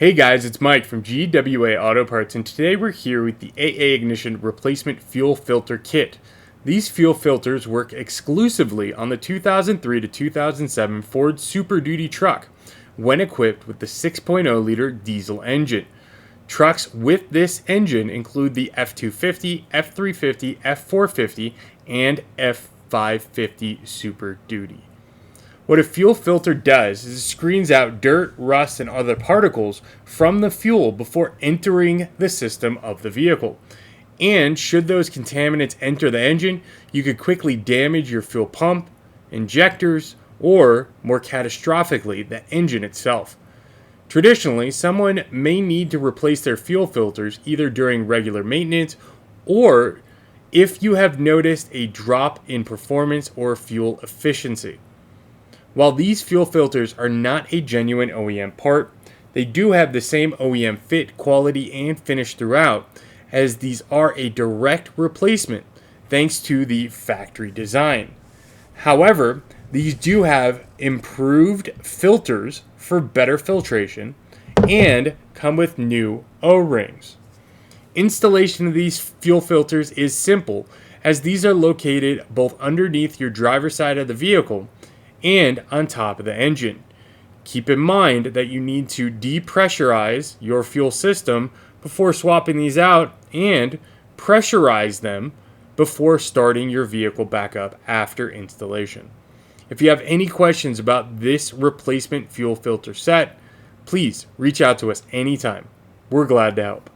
Hey guys, it's Mike from GWA Auto Parts, and today we're here with the AA Ignition Replacement Fuel Filter Kit. These fuel filters work exclusively on the 2003 to 2007 Ford Super Duty truck when equipped with the 6.0 liter diesel engine. Trucks with this engine include the F250, F350, F450, and F550 Super Duty. What a fuel filter does is it screens out dirt, rust, and other particles from the fuel before entering the system of the vehicle. And should those contaminants enter the engine, you could quickly damage your fuel pump, injectors, or, more catastrophically, the engine itself. Traditionally, someone may need to replace their fuel filters either during regular maintenance or if you have noticed a drop in performance or fuel efficiency. While these fuel filters are not a genuine OEM part, they do have the same OEM fit, quality, and finish throughout, as these are a direct replacement thanks to the factory design. However, these do have improved filters for better filtration and come with new O-rings. Installation of these fuel filters is simple, as these are located both underneath your driver's side of the vehicle and on top of the engine. Keep in mind that you need to depressurize your fuel system before swapping these out and pressurize them before starting your vehicle back up after installation. If you have any questions about this replacement fuel filter set, please reach out to us anytime. We're glad to help.